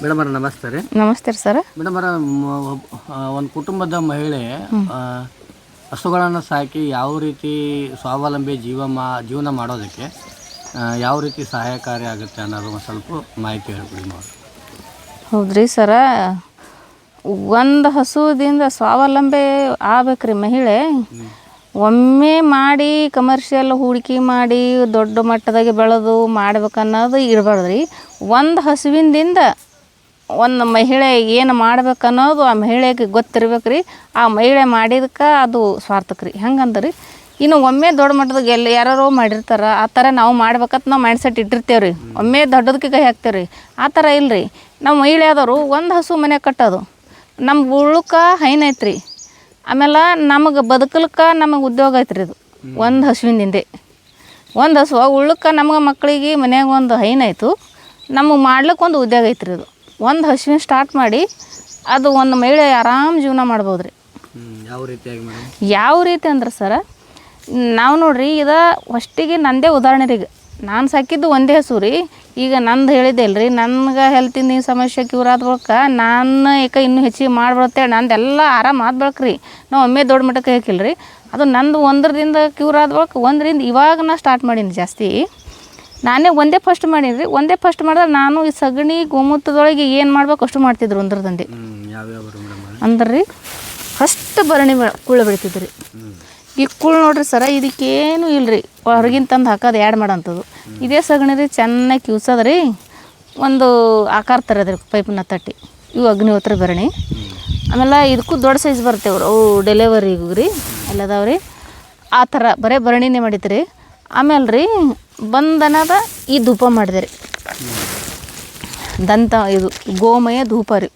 Madam ಅವರ ನಮಸ್ತೆ ರೀ. ನಮಸ್ತೆ ರೀ ಸರ್. ಮೇಡಮ್ ಅವರ ಒಂದು ಕುಟುಂಬದ ಮಹಿಳೆ ಹಸುಗಳನ್ನು ಸಾಕಿ ಯಾವ ರೀತಿ ಸ್ವಾವಲಂಬಿ ಜೀವನ ಮಾಡೋದಕ್ಕೆ ಯಾವ ರೀತಿ ಸಹಾಯಕಾರಿ ಆಗುತ್ತೆ ಅನ್ನೋದು ಒಂದು ಸ್ವಲ್ಪ ಮಾಹಿತಿ ಹೇಳ್ಬಿಡಿ ನೋಡಿ. ಹೌದ್ರಿ ಸರ, ಒಂದು ಹಸುದಿಂದ ಸ್ವಾವಲಂಬಿ ಆಗ್ಬೇಕ್ರಿ ಮಹಿಳೆ. ಒಮ್ಮೆ ಮಾಡಿ ಕಮರ್ಷಿಯಲ್ ಹೂಡಿಕೆ ಮಾಡಿ ದೊಡ್ಡ ಮಟ್ಟದಾಗೆ ಬೆಳೆದು ಮಾಡ್ಬೇಕನ್ನೋದು ಇರಬಾರ್ದು ರೀ. ಒಂದು ಹಸುವಿಂದಿಂದ ಒಂದು ಮಹಿಳೆ ಏನು ಮಾಡ್ಬೇಕನ್ನೋದು ಆ ಮಹಿಳೆಗೆ ಗೊತ್ತಿರ್ಬೇಕು ರೀ. ಆ ಮಹಿಳೆ ಮಾಡಿದಕ್ಕೆ ಅದು ಸ್ವಾರ್ಥಕ್ಕೆ ರೀ. ಹೆಂಗಂದ್ರೆ ಇನ್ನು ಒಮ್ಮೆ ದೊಡ್ಡ ಮಟ್ಟದಾಗ ಯಾರೋ ಮಾಡಿರ್ತಾರೆ, ಆ ಥರ ನಾವು ಮಾಡ್ಬೇಕಂತ ನಾವು ಮೈಂಡ್ಸೆಟ್ ಇಟ್ಟಿರ್ತೇವೆ ರೀ. ಒಮ್ಮೆ ದೊಡ್ಡದಕ್ಕೆ ಕೈ ಹಾಕ್ತೇವೆ ರೀ. ಆ ಥರ ಇಲ್ಲ ರೀ. ನಾವು ಮಹಿಳೆ ಆದವರು ಒಂದು ಹಸು ಮನೆ ಕಟ್ಟೋದು ನಮ್ಮ ಉಳ್ಕ ಹೈನ್ ಐತ್ರಿ. ಆಮೇಲೆ ನಮಗೆ ಬದುಕಲ್ಕೆ ನಮಗೆ ಉದ್ಯೋಗ ಐತ್ರಿ. ಇದು ಒಂದು ಹಸುವಿಂದಿಂದೆ ಒಂದು ಹಸು ಉಳ್ಕ ನಮಗೆ ಮಕ್ಕಳಿಗೆ ಮನ್ಯಾಗ ಒಂದು ಹೈನಾಯ್ತು, ನಮಗೆ ಮಾಡ್ಲಿಕ್ಕೆ ಒಂದು ಉದ್ಯೋಗ ಐತ್ರಿ. ಇದು ಒಂದು ಹಸುವಿನ ಸ್ಟಾರ್ಟ್ ಮಾಡಿ ಅದು ಒಂದು ಮಹಿಳೆ ಆರಾಮ್ ಜೀವನ ಮಾಡ್ಬೋದು ರೀ. ಯಾವ ರೀತಿ ಅಂದ್ರೆ ಸರ, ನಾವು ನೋಡ್ರಿ ಇದು ಫಸ್ಟಿಗೆ ನಂದೇ ಉದಾಹರಣೆ ರೀ. ಈಗ ನಾನು ಸಾಕಿದ್ದು ಒಂದೇ ಹಸು ರೀ. ಈಗ ನಂದು ಹೇಳಿದ್ದೆ ಅಲ್ರಿ, ನನಗೆ ಹೆಲ್ತಿನ ಸಮಸ್ಯೆ ಕ್ಯೂರ್ ಆದ ಬಳಿಕ ನಾನು ಇನ್ನೂ ಹೆಚ್ಚಿಗೆ ಮಾಡ್ಬಿಡ್ತೇವೆ. ನಂದೆಲ್ಲ ಆರಾಮ ಆದ ಬಳಿಕ ರೀ ನಾವು ಒಮ್ಮೆ ದೊಡ್ಡ ಮಟ್ಟಕ್ಕೆ ಹಾಕಿಲ್ಲ ರೀ. ಅದು ನಂದು ಒಂದರಿಂದ ಕ್ಯೂರ್ ಆದ ಬಳಿಕ ಒಂದರಿಂದ ಇವಾಗ ನಾ ಸ್ಟಾರ್ಟ್ ಮಾಡೀನಿ. ಜಾಸ್ತಿ ನಾನೇ ಒಂದೇ ಫಸ್ಟ್ ಮಾಡೀನಿ ರೀ. ಒಂದೇ ಫಸ್ಟ್ ಮಾಡಿದ್ರೆ ನಾನು ಈ ಸಗಣಿ ಗೋಮೂತ್ರದೊಳಗೆ ಏನು ಮಾಡ್ಬೇಕು ಅಷ್ಟು ಮಾಡ್ತಿದ್ರು ಒಂದ್ರದಂದೆ. ಅಂದ್ರೆ ರೀ ಫಸ್ಟ್ ಭರಣಿ ಕುಳ್ಳು ಬೆಳಿತಿದ್ರು ರೀ. ಈ ಕುಳ್ಳು ನೋಡ್ರಿ ಸರ, ಇದಕ್ಕೇನು ಇಲ್ಲ ರೀ, ಹೊರಗಿನ ತಂದು ಹಾಕೋದು ಆ್ಯಡ್ ಮಾಡೋಂಥದ್ದು. ಇದೇ ಸಗಣಿ ರೀ ಚೆನ್ನಾಗಿ ಕಿವ್ಸೋದು ರೀ. ಒಂದು ಆಕಾರ ತರೋದ್ರಿ ಪೈಪನ್ನ ತಟ್ಟಿ, ಇವು ಅಗ್ನಿಹೋತ್ರ ಭರಣಿ. ಆಮೇಲೆ ಇದಕ್ಕೂ ದೊಡ್ಡ ಸೈಜ್ ಬರ್ತೇವ್ರಿ ಅವು ಡೆಲಿವರಿಗೂ ರೀ. ಎಲ್ಲದಾವ್ರಿ ಆ ಥರ ಬರೀ ಭರಣಿನೇ ಮಾಡಿತ್ತು ರೀ. ಆಮೇಲೆ ರೀ ಬಂದನದ ಈ ಧೂಪ ಮಾಡಿದೆ ರೀ. ಇದು ಗೋಮಯ ಧೂಪ ರೀ.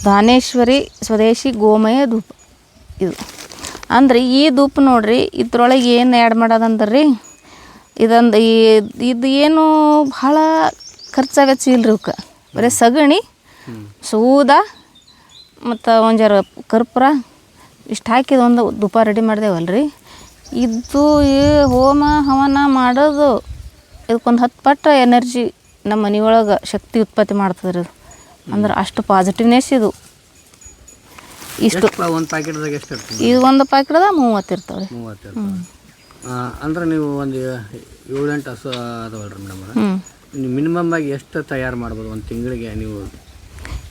ದಾನೇಶ್ವರಿ ಸ್ವದೇಶಿ ಗೋಮಯ ಧೂಪ ಇದು. ಅಂದ್ರೆ ಈ ಧೂಪ ನೋಡ್ರಿ, ಇದ್ರೊಳಗೆ ಏನು ಆ್ಯಡ್ ಮಾಡೋದಂದ್ರೆ ರೀ, ಇದೊಂದು ಇದು ಏನು ಭಾಳ ಖರ್ಚಾಗಚ್ಚಿ ಇಲ್ರಿ. ಇವಕ್ಕೆ ಬರೀ ಸಗಣಿ, ಸೂದ ಮತ್ತು ಒಂದು ಜರ ಕರ್ಪೂರ ಇಷ್ಟು ಹಾಕಿದ ಒಂದು ಧೂಪ ರೆಡಿ ಮಾಡಿದೆವಲ್ರಿ. ಇದು ಹೋಮ ಹವನ ಮಾಡೋದು ಇದಕ್ಕೊಂದು 10 ಪಟ್ಟು ಎನರ್ಜಿ ನಮ್ಮ ಮನೆಯೊಳಗೆ ಶಕ್ತಿ ಉತ್ಪತ್ತಿ ಮಾಡ್ತದೆ ರೀ. ಇದು ಅಂದ್ರೆ ಅಷ್ಟು ಪಾಸಿಟಿವ್ನೆಸ್ ಇದು. ಇಷ್ಟು ಒಂದು ಪ್ಯಾಕೆಟ್ದಾಗ ಎಷ್ಟು ಇರ್ತದೆ? ಇದು ಒಂದು ಪ್ಯಾಕೆಟ್ದಾಗ 30 ಇರ್ತಾವೆ ರೀ. 30 ಅಂದ್ರೆ ನೀವು ಒಂದು 7-8 ಹಸು ಅದಾವಲ್ರಿ ಮೇಡಮ್, ನೀವು ಮಿನಿಮಮ್ ಆಗಿ ಎಷ್ಟು ತಯಾರು ಮಾಡ್ಬೋದು ಒಂದು ತಿಂಗಳಿಗೆ ನೀವು?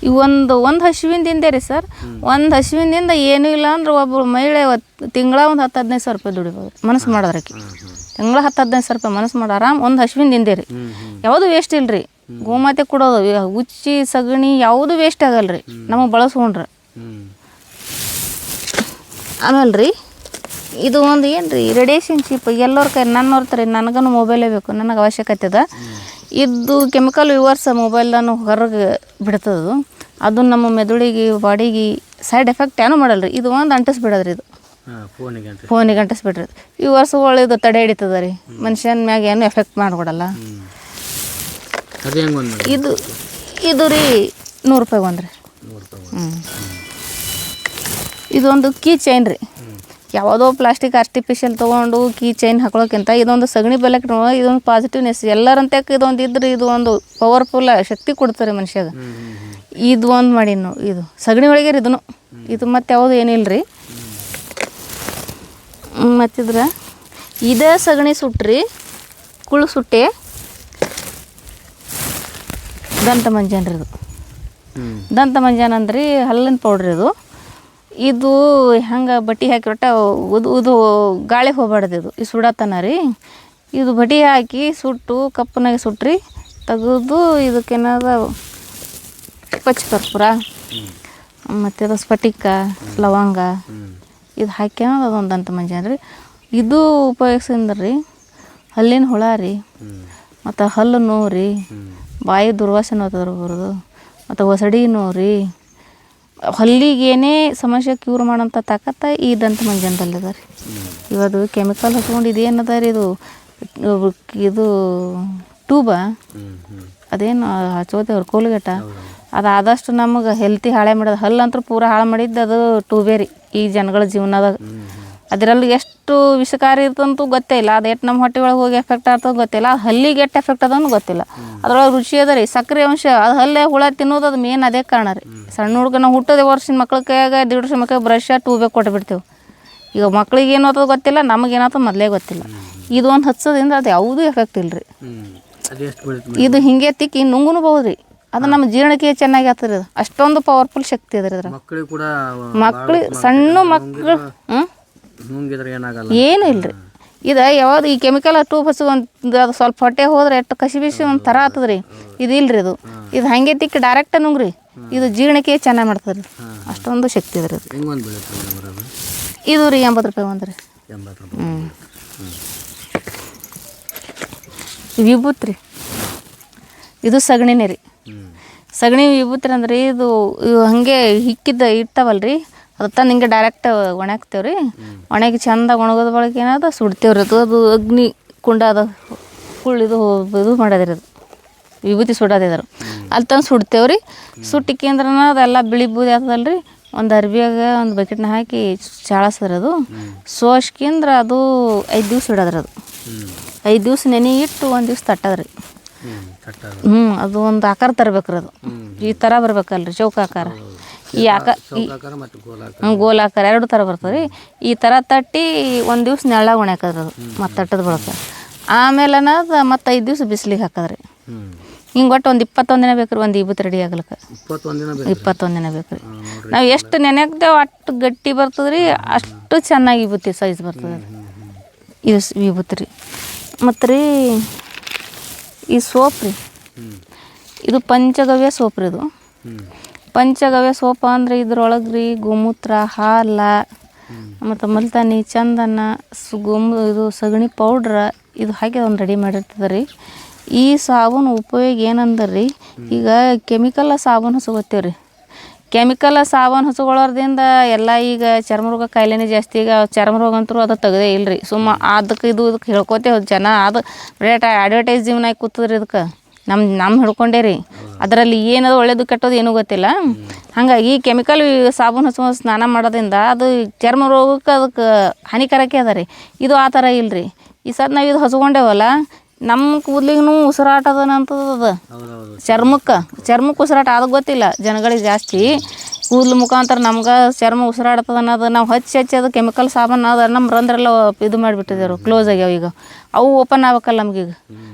ಈ ಒಂದು ಹಸುವಿಂದಿಂದ ರೀ ಸರ್, ಒಂದು ಹಸುವಿನಿಂದ ಏನೂ ಇಲ್ಲ ಅಂದ್ರೆ ಒಬ್ಬರು ಮಹಿಳೆ ತಿಂಗಳ ಒಂದು 10-15 ಸಾವಿರ ರೂಪಾಯಿ ದುಡಿಬೋದು ಮನಸ್ಸು ಮಾಡೋದ್ರಕ್ಕೆ. ತಿಂಗಳ 10-15 ಸಾವಿರ ರೂಪಾಯಿ ಮನಸ್ಸು ಮಾಡಿ ಆರಾಮ್ ಒಂದು ಹಸುವಿಂದಿಂದೆ ರೀ. ಯಾವುದು ವೇಸ್ಟ್ ಇಲ್ಲ ರೀ. ಗೋಮಾತೆ ಕೊಡೋದು, ಉಚ್ಚಿ ಸಗಣಿ ಯಾವುದು ವೇಸ್ಟ್ ಆಗಲ್ಲ ರೀ ನಮಗೆ ಬಳಸ್ಕೊಂಡ್ರೆ. ಆಮೇಲೆ ರೀ ಇದು ಒಂದು ಏನು ರೀ ರೇಡಿಯೇಷನ್ ಚೀಪ್. ಎಲ್ಲರ ಕೈ ನನ್ನವ್ರ ಥರ ನನಗೂ ಮೊಬೈಲೇ ಬೇಕು, ನನಗೆ ಅವಶ್ಯಕತೆ ಅದ. ಇದು ಕೆಮಿಕಲ್ ವಿವರ್ಸ್ ಮೊಬೈಲ್ದನ್ನು ಹೊರಗೆ ಬಿಡ್ತದೆ. ಅದು ನಮ್ಮ ಮೆದುಳಿಗೆ ಬಾಡಿಗೆ ಸೈಡ್ ಎಫೆಕ್ಟ್ ಏನೂ ಮಾಡಲ್ಲ ರೀ. ಇದು ಒಂದು ಅಂಟಿಸ್ಬಿಡೋದ್ರಿ. ಇದು ಫೋನಿಗೆ ಅಂಟಿಸ್ಬಿಡ್ರಿ. ವಿವರ್ಸ್ಗಳು ಇದು ತಡೆ ಹಿಡಿತದ ರೀ, ಮನುಷ್ಯನ ಮ್ಯಾಗ ಏನೂ ಎಫೆಕ್ಟ್ ಮಾಡಿಕೊಡಲ್ಲ. ಇದು ರೀ 100 ರೂಪಾಯಿ ಒಂದು ರೀ. ಇದೊಂದು ಕೀ ಚೈನ್ ರೀ. ಯಾವುದೋ ಪ್ಲಾಸ್ಟಿಕ್ ಆರ್ಟಿಫಿಷಿಯಲ್ ತೊಗೊಂಡು ಕೀ ಚೈನ್ ಹಾಕೊಳ್ಳೋಕ್ಕಿಂತ ಇದೊಂದು ಸಗಣಿ ಬೆಲೆಕ್ ಇದೊಂದು ಪಾಸಿಟಿವ್ನೆಸ್ ಎಲ್ಲರಂತೆ ಇದೊಂದು ಇದ್ರೆ ಇದು ಒಂದು ಪವರ್ಫುಲ್ ಶಕ್ತಿ ಕೊಡ್ತಾರೆ ಮನುಷ್ಯಗೆ. ಇದು ಒಂದು ಮಾಡಿ ಇದು ಸಗಣಿ ಒಳಗೆ ರೀ ಇದನ್ನು. ಇದು ಮತ್ತು ಯಾವುದು ಏನಿಲ್ಲ ರೀ. ಮತ್ತಿದ್ರೆ ಇದೇ ಸಗಣಿ ಸುಟ್ರಿ ಕುಳ್ಳು ಸುಟ್ಟೆ ದಂತ ಮಂಜಾನ ರೀ. ಇದು ದಂತ ಮಂಜಾನ ಅಂದ್ರೆ ಹಲ್ಲಿನ ಪೌಡ್ರ್. ಇದು ಹಂಗೆ ಬಟ್ಟೆ ಹಾಕಿಬಿಟ್ಟ ಉದು ಗಾಳಿ ಹೋಗ್ಬಾರ್ದು. ಇದು ಸುಡತನ ರೀ. ಇದು ಬಟ್ಟೆ ಹಾಕಿ ಸುಟ್ಟು ಕಪ್ಪನಾಗೆ ಸುಟ್ರಿ ತೆಗೆದು ಇದಕ್ಕೇನಾದ ಪಚ್ಚಕರ್ಪೂರ ಮತ್ತು ಅದು ಸ್ಫಟಿಕ ಲವಂಗ ಇದು ಹಾಕ್ಯಾನ ಅದೊಂದು ದಂತ ಮಂಜಾನ ರೀ. ಇದು ಉಪಯೋಗಿಸಿಂದ ರೀ ಹಲ್ಲಿನ ಹುಳ ರೀ, ಮತ್ತು ಹಲ್ಲು ನೋವು ರೀ, ಬಾಯಿ ದುರ್ವಾಸನೆ ಬರೋದು, ಮತ್ತು ಒಸಡಿ ನೋವು ರೀ, ಹಲ್ಲಿಗೇನೇ ಸಮಸ್ಯೆ ಕ್ಯೂರ್ ಮಾಡೋಂಥ ತಾಕತ್ತ ಈ ದಂತ ಮಂಜನದಲ್ಲಿದೆ ರೀ. ಇವತ್ತು ಕೆಮಿಕಲ್ ಹಚ್ಕೊಂಡು ಇದೇನದ ರೀ, ಇದು ಟ್ಯೂಬ ಅದೇನು ಹಚ್ಚೋದೇವ್ರು ಕೋಲ್ಗೇಟ, ಅದು ಆದಷ್ಟು ನಮಗೆ ಹೆಲ್ತಿ ಹಾಳೆ ಮಾಡೋದು. ಹಲ್ಲಂತೂ ಪೂರ ಹಾಳು ಮಾಡಿದ್ದು ಅದು ಟ್ಯೂಬೇ ರೀ ಈ ಜನಗಳ ಜೀವನದಾಗ. ಅದರಲ್ಲಿ ಎಷ್ಟು ವಿಷಕಾರಿ ಇರ್ತಂತೂ ಗೊತ್ತೇ ಇಲ್ಲ. ಅದು ಎಷ್ಟು ನಮ್ಮ ಹೊಟ್ಟೆ ಒಳಗೆ ಹೋಗಿ ಎಫೆಕ್ಟ್ ಆಗ್ತದೆ ಗೊತ್ತಿಲ್ಲ. ಅದು ಹಲ್ಲಿಗೆ ಎಷ್ಟು ಎಫೆಕ್ಟ್ ಅದನ್ನು ಗೊತ್ತಿಲ್ಲ. ಅದ್ರೊಳಗೆ ರುಚಿ ಅದ ರೀ, ಸಕ್ಕರೆ ಅಂಶ. ಅದು ಹಲ್ಲೇ ಹುಳ ತಿನ್ನೋದು ಅದು ಮೇನ್ ಅದೇ ಕಾರಣ ರೀ. ಸಣ್ಣ ಹುಡುಗ ನಾವು ಹುಟ್ಟೋದೇ ವರ್ಷದ ಮಕ್ಳ ಕೈಯಾಗ 1.5 ವರ್ಷ ಮಕ್ಕಳಿಗೆ ಬ್ರಷ್ ಟ್ಯೂಬೇ ಕೊಟ್ಬಿಡ್ತೇವೆ. ಈಗ ಮಕ್ಳಿಗೆ ಏನಾಗ್ತದೆ ಗೊತ್ತಿಲ್ಲ, ನಮಗೇನಾಗ್ತದೆ ಮೊದಲೇ ಗೊತ್ತಿಲ್ಲ. ಇದು ಒಂದು ಹಚ್ಚೋದ್ರಿಂದ ಅದು ಯಾವುದೂ ಎಫೆಕ್ಟ್ ಇಲ್ಲ ರೀ. ಇದು ಹಿಂಗೆ ತಿಕ್ಕಿ ನುಂಗುನಬಹುದು ರೀ. ಅದು ನಮ್ಮ ಜೀರ್ಣಕ್ಕೆ ಚೆನ್ನಾಗಿ ಆಗ್ತದೆ. ಅದು ಅಷ್ಟೊಂದು ಪವರ್ಫುಲ್ ಶಕ್ತಿ ಅದ ರೀ ಅದ್ರ. ಮಕ್ಳಿಗೆ ಸಣ್ಣ ಮಕ್ಕಳು ಏನೂ ಇಲ್ಲ ರೀ. ಇದು ಯಾವ್ದು ಈ ಕೆಮಿಕಲ್ ಟ್ಯೂಬ್ ಹಚ್ಚುವಂತ ಅದು ಸ್ವಲ್ಪ ಹೊಟ್ಟೆ ಹೋದ್ರೆ ಎಷ್ಟು ಕಸಿ ಬಿಸಿ ಒಂದು ಥರ ಆಗ್ತದೆ ರೀ. ಇದು ಇಲ್ರಿ, ಇದು ಹಾಗೆ ತಿಕ್ಕಿ ಡೈರೆಕ್ಟ್ ನುಂಗ್ರಿ. ಇದು ಜೀರ್ಣಕ್ಕೆ ಚೆನ್ನಾಗಿ ಮಾಡ್ತದೆ ರೀ. ಅಷ್ಟೊಂದು ಶಕ್ತಿ ಅದ ರೀ ಅದು. ಇದು ರೀ 80 ರೂಪಾಯಿ ಒಂದು ರೀ. ವಿಭೂತಿ ರೀ, ಇದು ಸಗಣಿನೇ ರೀ. ಸಗಣಿ ವಿಭೂತಿ ಅಂದ್ರೆ ಇದು ಹಾಗೆ ಹಿಕ್ಕಿದ್ದ ಇರ್ತಾವಲ್ಲ ರೀ, ಅದು ತಂದು ಹಿಂಗೆ ಡೈರೆಕ್ಟ್ ಒಣಗ್ತೇವೆ ರೀ. ಒಣಗಿ ಚಂದ ಒಣಗೋದ ಬಳಕ ಏನಾದ ಸುಡ್ತೇವೆ ರೀ. ಅದು ಅಗ್ನಿ ಕುಂಡ ಅದ ಇದು ಮಾಡೋದ್ರಿ. ಅದು ವಿಭೂತಿ ಸುಡೋದಿದ್ರು ಅಲ್ಲಿ ತಂದು ಸುಡ್ತೇವೆ ರೀ. ಸುಟ್ಟಿಕ್ಕಂದ್ರೆ ಅದೆಲ್ಲ ಬಿಳಿ ಬೂದಿ ಆಗ್ತದಲ್ಲ ರೀ. ಒಂದು ಅರ್ಬಿಯಾಗ ಒಂದು ಬಕೆಟ್ನ ಹಾಕಿ ಚಾಳಸ್ರಿ. ಅದು ಸೋಸ್ಕಿಂದ್ರೆ ಅದು 5 ದಿವ್ಸ ಇಡೋದ್ರಿ. ಅದು 5 ದಿವ್ಸ ನೆನೆ ಇಟ್ಟು 1 ದಿವ್ಸ ತಟ್ಟದ್ರಿ. ಅದು ಒಂದು ಆಕಾರ ತರ್ಬೇಕ್ರಿ. ಅದು ಈ ಥರ ಬರ್ಬೇಕಲ್ರಿ, ಚೌಕಾಕಾರ. ಈ ಗೋಲಾಕಾರ 2 ಥರ ಬರ್ತದೆ ರೀ. ಈ ಥರ ತಟ್ಟಿ 1 ದಿವ್ಸ ನೆಳ್ಳಾಗ ಒಣಕದ್ರಿ. ಅದು ಮತ್ತು ತಟ್ಟದ ಬಳಕ ಆಮೇಲೆ ಅನ್ನೋದು ಮತ್ತು 5 ದಿವ್ಸ ಬಿಸಿಲಿಗೆ ಹಾಕದ್ರಿ. ಹಿಂಗೆ ಒಟ್ಟು ಒಂದು 21 ದಿನ ಬೇಕು ರೀ ಒಂದು ವಿಭೂತಿ ರೆಡಿ ಆಗ್ಲಿಕ್ಕೆ. 21 ದಿನ ಬೇಕು ರೀ. ನಾವು ಎಷ್ಟು ನೆನೆಗ್ತೇವೆ ಅಷ್ಟು ಗಟ್ಟಿ ಬರ್ತದೆ ರೀ, ಅಷ್ಟು ಚೆನ್ನಾಗಿ ವಿಭೂತಿ ಸೈಜ್ ಬರ್ತದೆ ರೀ. ಇದು ವಿಭೂತಿ ರೀ. ಮತ್ತು ರೀ ಈ ಸೋಪ್ ರೀ, ಇದು ಪಂಚಗವ್ಯ ಸೋಪ್ ರೀ. ಇದು ಪಂಚಗವ್ಯ ಸೋಪ ಅಂದರೆ ಇದ್ರೊಳಗೆ ರೀ ಗೋಮೂತ್ರ, ಹಾಲ ಮತ್ತು ಮಲ್ತಾನಿ, ಚಂದನ, ಇದು ಸಗಣಿ ಪೌಡ್ರ ಇದು ಹಾಕಿ ಒಂದು ರೆಡಿ ಮಾಡಿರ್ತದೆ ರೀ. ಈ ಸಾಬೂನು ಉಪಯೋಗ ಏನಂದ್ರೆ ರೀ, ಈಗ ಕೆಮಿಕಲ್ ಸಾಬೂನು ಹಚ್ಕೋತೀವಿ ರೀ. ಕೆಮಿಕಲ್ ಸಾಬೂನು ಹಚ್ಕೊಳ್ಳೋದ್ರಿಂದ ಎಲ್ಲ ಈಗ ಚರ್ಮ ರೋಗ ಕಾಯಿಲೆನೇ ಜಾಸ್ತಿ. ಈಗ ಚರ್ಮ ರೋಗ ಅಂತೂ ಅದು ತೆಗ್ದೇ ಇಲ್ಲ ರೀ. ಅದಕ್ಕೆ ಇದಕ್ಕೆ ಹೇಳ್ಕೊತೇವೆ ಜನ. ಅದು ಅಡ್ವರ್ಟೈಸ್ ಜೀವನ ಕೂತದ್ರಿ. ಇದಕ್ಕೆ ನಮ್ಮ ಹಿಡ್ಕೊಂಡೇ ರೀ. ಅದರಲ್ಲಿ ಏನದು ಒಳ್ಳೇದು ಕೆಟ್ಟೋದು ಏನೂ ಗೊತ್ತಿಲ್ಲ. ಹಾಗಾಗಿ ಕೆಮಿಕಲ್ ಸಾಬೂನು ಹಚ್ಚೋ ಸ್ನಾನ ಮಾಡೋದ್ರಿಂದ ಅದು ಚರ್ಮ ರೋಗಕ್ಕೆ ಅದಕ್ಕೆ ಹಾನಿಕಾರಕ್ಕೆ ಅದ ರೀ. ಇದು ಆ ಥರ ಇಲ್ಲ ರೀ. ಈ ಸದ್ ನಾವು ಇದು ಹಚ್ಕೊಂಡೇವಲ್ಲ, ನಮ್ಮ ಕೂದಲಿಗೂ ಉಸಿರಾಟದನಂತದ. ಚರ್ಮಕ್ಕೆ ಉಸಿರಾಟ ಅದು ಗೊತ್ತಿಲ್ಲ ಜನಗಳಿಗೆ ಜಾಸ್ತಿ. ಕೂದಲು ಮುಖಾಂತರ ನಮ್ಗೆ ಚರ್ಮ ಉಸಿರಾಡ್ತದೆ ಅನ್ನೋದು ನಾವು ಹಚ್ಚಿ ಅದು ಕೆಮಿಕಲ್ ಸಾಬೂನು ಅದು ನಮ್ಮ ರಂಧ್ರೆಲ್ಲ ಇದು ಮಾಡಿಬಿಟ್ಟಿದ್ದೇವೆ, ಕ್ಲೋಸ್ ಆಗ್ಯಾವ. ಈಗ ಅವು ಓಪನ್ ಆಗ್ಬೇಕಲ್ಲ ನಮಗೀಗ.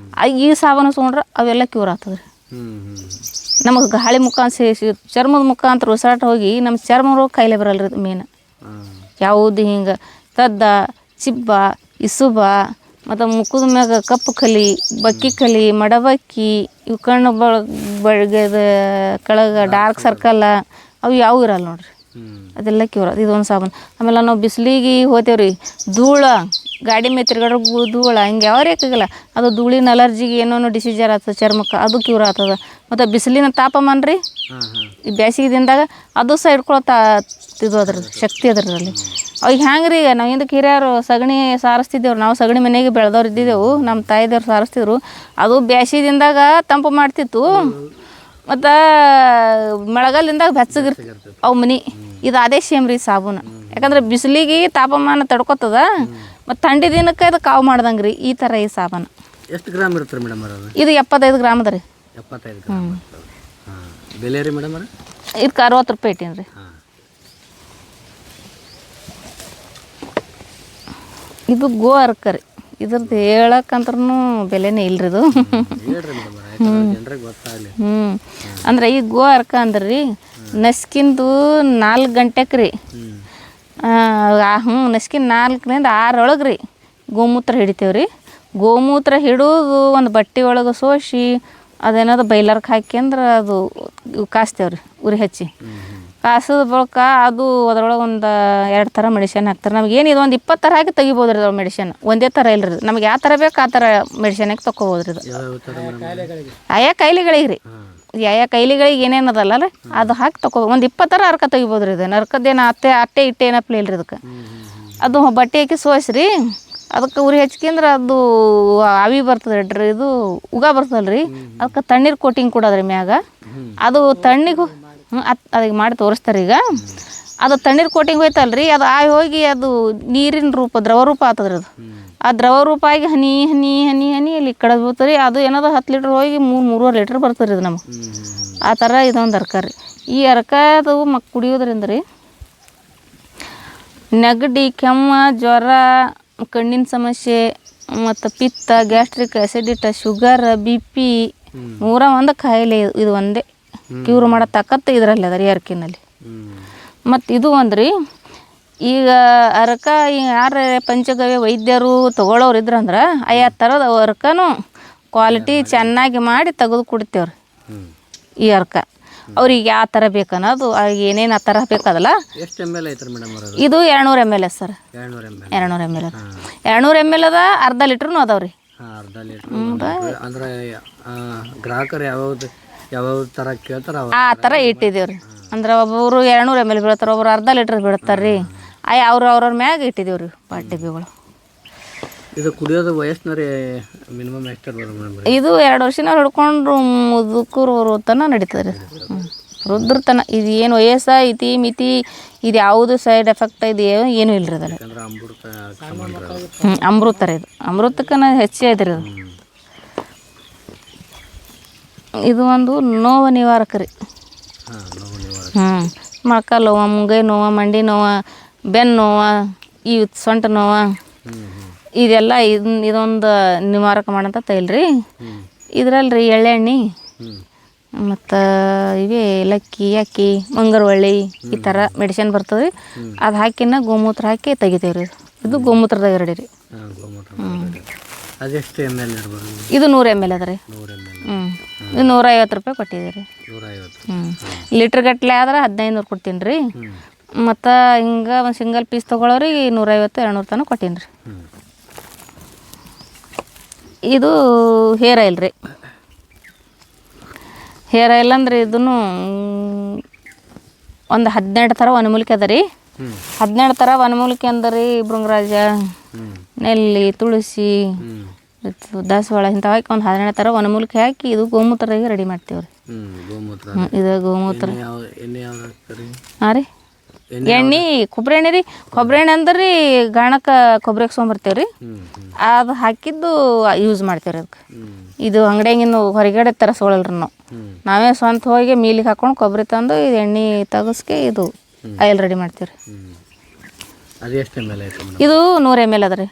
ಈ ಸಾಬೂನು ಹಚ್ಕೊಂಡ್ರೆ ಅವೆಲ್ಲ ಕ್ಯೂರ್ ಆಗ್ತದೆ ರೀ. ನಮಗೆ ಗಾಳಿ ಮುಖಾಂತರ ಚರ್ಮದ ಮುಖಾಂತರ ಉಸಿರಾಟ ಹೋಗಿ ನಮ್ಮ ಚರ್ಮ ರೋಗ ಕಾಯಿಲೆ ಬರಲ್ಲ ರೀ. ಮೇನ್ ಯಾವುದು ಹಿಂಗೆ ಕದ್ದ, ಚಿಬ್ಬ, ಇಸುಬ, ಮತ್ತು ಮುಖದ ಮ್ಯಾಗ ಕಪ್ಪು ಕಲಿ, ಬಕ್ಕಿ ಕಲಿ, ಮಡಬಕ್ಕಿ, ಇವು ಕಣ್ಣು ಬೆಳಗ್ಗೆದ ಕೆಳಗೆ ಡಾರ್ಕ್ ಸರ್ಕಲ್ಲ ಅವು ಯಾವ ಇರಲ್ಲ ನೋಡ್ರಿ. ಅದೆಲ್ಲ ಕ್ಯೂರ್. ಇದೊಂದು ಸಾಬೂನು. ಆಮೇಲೆ ನಾವು ಬಿಸಿಲಿಗೆ ಹೋಗ್ತೇವೆ ರೀ, ಧೂಳ ಗಾಡಿ ಮೇಲೆ ತಿರ್ಗಾಡೋ ಧೂಳ ಹಿಂಗೆ ಯಾವ ರೇಖಾಗಲ್ಲ ಅದು ಧೂಳಿನ ಅಲರ್ಜಿಗೆ ಏನೋ ಡಿಸೀಜರ್ ಆಗ್ತದೆ ಚರ್ಮಕ್ಕೆ, ಅದು ಕ್ಯೂರ್ ಆಗ್ತದೆ. ಮತ್ತು ಬಿಸಿಲಿನ ತಾಪಮಾನ ರೀ ಈ ಬೇಸಿಗೆ ದಿನದಾಗ ಅದು ಸಹ ಇಟ್ಕೊಳತ್ತ ಇದು ಅದ್ರದ್ದು ಶಕ್ತಿ ಅದರಲ್ಲಿ. ಅವಾಗ ಹೆಂಗೆ ರೀ ನಾವು ಹಿಂದಕ್ಕೆ ಹಿರಿಯರು ಸಗಣಿ ಸಾರಿಸ್ತಿದ್ದೇವ್ರು. ನಾವು ಸಗಣಿ ಮನೆಗೆ ಬೆಳೆದವ್ರು ಇದ್ದಿದ್ದೆವು. ನಮ್ಮ ತಾಯಿದವ್ರು ಸಾರಿಸ್ತಿದ್ರು. ಅದು ಬೇಸಿಗೆ ದಿನದಾಗ ತಂಪು ಮಾಡ್ತಿತ್ತು. ಮತ್ತು ಮಳೆಗಾಲದಿಂದಾಗ ಬೆಚ್ಚಗಿರ್ತದೆ ಅವು ಮನೆ. ಇದು ಅದೇ ಸೇಮ್ ರೀ ಸಾಬೂನು. ಯಾಕಂದ್ರೆ ಬಿಸಿಲಿಗೆ ತಾಪಮಾನ ತಡ್ಕೊತದ, ಮತ್ತು ಥಂಡಿ ದಿನಕ್ಕೆ ಅದು ಕಾವು ಮಾಡ್ದಂಗೆ ರೀ. ಈ ಥರ ಈ ಸಾಬೂನು. ಎಷ್ಟು ಗ್ರಾಮ್ ಇರುತ್ತೆ ಮೇಡಮ್? ಇದು 75 ಗ್ರಾಮ್ ಅದ ರೀ. 75 ಗ್ರಾಮ್. ಬೆಲೆ ರೀ ಮೇಡಮ್? ಇದಕ್ಕೆ 60 ರೂಪಾಯಿ ಇಟ್ಟೀನಿ ರೀ. ಇದು ಗೋ ಅರ್ಕ ರೀ. ಇದ್ರದ್ದು ಹೇಳಕ್ಕಂದ್ರೂ ಬೆಲೆನೇ ಇಲ್ರಿ ಇದು. ಅಂದ್ರೆ ಈ ಗೋ ಅರ್ಕ ಅಂದ್ರೆ ರೀ ನಸ್ಕಿಂದು 4 ಗಂಟೆಗೆ ರೀ, ನಸ್ಕಿನ 4ರಿಂದ 6 ಒಳಗೆ ರೀ ಗೋಮೂತ್ರ ಹಿಡಿತೇವೆ ರೀ. ಗೋಮೂತ್ರ ಹಿಡಿದು ಒಂದು ಬಟ್ಟೆ ಒಳಗೆ ಸೋಸಿ ಅದೇನಾದ್ರು ಬೈಲರ್ಗೆ ಹಾಕ್ಯಂದ್ರೆ ಅದು ಕಾಸ್ತೇವೆ ರೀ ಉರಿ ಹಚ್ಚಿ. ಕಾಸದ ಬಳಿಕ ಅದು ಅದರೊಳಗೆ ಒಂದು 2 ಥರ ಮೆಡಿಷನ್ ಹಾಕ್ತಾರೆ. ನಮಗೇನು ಇದು ಒಂದು 20 ಥರ ಹಾಕಿ ತೆಗಿಬೋದು ರೀ. ಅದು ಮೆಡಿಷನ್ ಒಂದೇ ಥರ ಇಲ್ಲ ರೀ. ನಮ್ಗೆ ಯಾವ ಥರ ಬೇಕು ಆ ಥರ ಮೆಡಿಷನ್ ಹಾಕಿ ತೊಗೋಬೋದು ರೀ. ಇದು ಆಯಾ ಕಾಯಿಲೆಗಳಿಗೆ ರೀ, ಯಾವ ಕಾಯಿಲೆಗಳಿಗೆ ಏನೇನು ಅದಲ್ಲ ರೀ ಅದು ಹಾಕಿ ತೊಗೋ ಒಂದು 20 ಥರ ಅರ್ಕ ತೆಗಿಬೋದು ರೀ. ಇದು ನರ್ಕದ್ದೇನು ಅಟ್ಟೆ ಇಟ್ಟೆ ಏನಪ್ಪ ಇಲ್ಲ ರೀ ಇದಕ್ಕೆ. ಅದು ಬಟ್ಟೆ ಹಾಕಿ ಸೋಸ್ರಿ ಅದಕ್ಕೆ ಉರಿ ಹಚ್ಕೊಂಡ್ರೆ ಅದು ಆವಿ ಬರ್ತದೆ ರೀ. ಇದು ಉಗ ಬರ್ತದಲ್ಲ ರೀ, ಅದಕ್ಕೆ ತಣ್ಣೀರು ಕೋಟಿಂಗ್ ಕೊಡೋದ್ರಿ ಮ್ಯಾಗ. ಅದು ತಣ್ಣಿಗೂ ಅದಕ್ಕೆ ಮಾಡಿ ತೋರಿಸ್ತಾರೆ ಈಗ. ಅದು ತಣ್ಣೀರು ಕೋಟಿಂಗ್ ಹೋಯ್ತಲ್ರಿ ಅದು ಹೋಗಿ ಅದು ನೀರಿನ ರೂಪ ದ್ರವ ರೂಪ ಆಗ್ತದ್ರಿ ಅದು ಆ ದ್ರವ ರೂಪ ಆಗಿ ಹನಿ ಹನಿ ಹನಿ ಹನಿ ಅಲ್ಲಿ ಕಡದು ಬೀಳ್ತದೆ ಅದು ಏನದ 10 ಲೀಟ್ರ್ ಹೋಗಿ 3-3.5 ಲೀಟ್ರ್ ಬರ್ತದೆ ಇದು ನಮಗೆ ಆ ಥರ ಇದೊಂದು ಅರ್ಕ ರೀ ಈ ಅರ್ಕದು ಕುಡಿಯೋದ್ರಿಂದ ರೀ ನೆಗಡಿ ಕೆಮ್ಮು ಜ್ವರ ಕಣ್ಣಿನ ಸಮಸ್ಯೆ ಮತ್ತು ಪಿತ್ತ ಗ್ಯಾಸ್ಟ್ರಿಕ್ ಆ್ಯಸಿಡಿಟ ಶುಗರ್ BP 101 ಕಾಯಿಲೆ ಇದು ಒಂದೇ ಕ್ಯೂರ್ ಮಾಡೋ ತಾಕತ್ತು ಇದರಲ್ಲಿ ಅದ ರೀ ಅರ್ಕಿನಲ್ಲಿ ಮತ್ತು ಇದು ಒಂದ್ರಿ ಈಗ ಅರ್ಕ ಯಾರು ಪಂಚಗವ್ಯ ವೈದ್ಯರು ತೊಗೊಳೋರು ಇದ್ರಂದ್ರೆ ಆಯಾ ಥರದ ಅರ್ಕನೂ ಕ್ವಾಲಿಟಿ ಚೆನ್ನಾಗಿ ಮಾಡಿ ತೆಗೆದು ಕೊಡ್ತೇವ್ರಿ ಈ ಅರ್ಕ ಅವ್ರಿಗೆ ಯಾವ ಥರ ಬೇಕನ್ನೋದು ಏನೇನು ಆ ಥರ ಬೇಕಾದಲ್ಲ ಎಷ್ಟು ml ಐತ್ರಿ ಮೇಡಮ್ ಇದು 200 ml ಸರ್ 200 ml 200 ml ಅದ ಅರ್ಧ ಲೀಟ್ರೂ ಅದಾವ್ರಿ ಅರ್ಧ ಲೀಟ್ರ್ ಅಂದ್ರೆ ಗ್ರಾಹಕರು ಯಾವ ಥರ ಕೇಳ್ತಾರ ಆ ಥರ ಇಟ್ಟಿದ್ದೀವ್ರಿ ಅಂದ್ರೆ ಒಬ್ಬರು 200 ml ಬೀಳ್ತಾರೆ ಒಬ್ರು ಅರ್ಧ ಲೀಟ್ರ್ ಬೀಳ್ತಾರೆ ರೀ ಅವ್ರವ್ರ ಮ್ಯಾಗ ಇಟ್ಟಿದ್ದೀವ್ರಿ ಡಬ್ಬಿಗಳು ಇದು ಕುಡಿಯೋದು ವಯಸ್ಸಿನವ್ರಿ ಮಿನಿಮಮ್ ಎಷ್ಟು ಇರ್ಬೋದು ಮೇಡಮ್ ಇದು 2 ವರ್ಷನವ್ರು ಹಿಡ್ಕೊಂಡು ಮುದುಕರು ತನ ನಡೀತದೆ ರೀ ವೃದ್ಧರ ತನ ಇದು ಏನು ವಯಸ್ಸ ಇತಿ ಮಿತಿ ಇದು ಯಾವುದು ಸೈಡ್ ಎಫೆಕ್ಟ್ ಇದು ಏನೂ ಇಲ್ಲರಿ ಅದಲ್ಲ ಅಮೃತ ರೀ ಇದು ಅಮೃತಕ್ಕನ ಹೆಚ್ಚು ಐತ್ರಿ ಅದು ಇದು ಒಂದು ನೋವು ನಿವಾರಕ ರೀ ಮೊಳಕಾಲು ನೋವು ಮುಂಗೈ ನೋವು ಮಂಡಿ ನೋವು ಬೆನ್ನು ನೋವು ಈ ಸೊಂಟ ನೋವು ಇದೆಲ್ಲ ಇದೊಂದು ನಿವಾರಕ ಮಾಡೋಂಥ ತೈಲ ರೀ ಇದ್ರಲ್ಲಿ ರೀ ಎಳ್ಳೆಣ್ಣೆ ಮತ್ತು ಇವೇ ಲಕ್ಕಿ ಅಕ್ಕಿ ಮಂಗರವಳ್ಳಿ ಈ ಥರ ಮೆಡಿಸಿನ್ ಬರ್ತದೆ ರೀ ಅದು ಹಾಕಿನ ಗೋಮೂತ್ರ ಹಾಕಿ ತೆಗಿತೇವೆ ರೀ ಇದು ಗೋಮೂತ್ರದ ಎರಡಿ ರೀ ಅದೆಷ್ಟು ml ಇರ್ಬೋದು ಇದು 100 ml ಅದ ರೀ ಇದು 150 ರೂಪಾಯಿ ಕೊಟ್ಟಿದ್ದೀವಿ ರೀ ಲೀಟ್ರ್ ಗಟ್ಟಲೆ ಆದ್ರೆ 1500 ಕೊಡ್ತೀನಿ ರೀ ಮತ್ತು ಹಿಂಗೆ ಒಂದು ಸಿಂಗಲ್ ಪೀಸ್ ತೊಗೊಳೋರಿಗೆ 150-200 ತನಕ ಕೊಟ್ಟೀನಿ ರೀ ಇದು ಹೇರ್ ಆಯಿಲ್ ರೀ ಹೇರ್ ಆಯಿಲ್ ಅಂದ್ರೆ ಇದನ್ನು ಒಂದು 12 ಥರ ವನಮೂಲಿಕೆ ಅದ ರೀ 12 ಥರ ವನಮೂಲಿಕೆ ಅಂದ್ರೆ ಭೃಂಗರಾಜ ನೆಲ್ಲಿ ತುಳಸಿ ದಾಸವಾಳ ಇಂಥವು ಹಾಕಿ ಒಂದು 12 ಥರ ವನಮೂಲಿಕೆ ಹಾಕಿ ಇದು ಗೋಮೂತ್ರದಾಗೆ ರೆಡಿ ಮಾಡ್ತೀವಿ ರೀ ಇದು ಗೋಮೂತ್ರ ಹಾಂ ರೀ ಎಣ್ಣೆ ಕೊಬ್ಬರಿ ಎಣ್ಣೆ ರೀ ಕೊಬ್ಬರಿ ಎಣ್ಣೆ ಅಂದ್ರೆ ರೀ ಗಾಣಕ್ಕೆ ಕೊಬ್ಬರಿ ಹಾಕ್ಸ್ಕೊಂಬರ್ತೀವಿ ರೀ ಅದು ಹಾಕಿದ್ದು ಯೂಸ್ ಮಾಡ್ತೀವಿ ರೀ ಅದಕ್ಕೆ ಇದು ಅಂಗಡಿಯಾಗಿಂದ ಹೊರಗಡೆ ತರಿಸ್ಕೊಳ್ಳಲ್ರಿ ನಾವೇ ಸ್ವಂತ ಹೋಗಿ ಮೀಲಿಗೆ ಹಾಕ್ಕೊಂಡು ಕೊಬ್ಬರಿ ತಂದು ಇದು ಎಣ್ಣೆ ತೆಗೆಸ್ಕೆ ಇದು ಆಯಿಲ್ ರೆಡಿ ಮಾಡ್ತೀವಿ ರೀ ಇದು 100 ml ಅದ ರೀ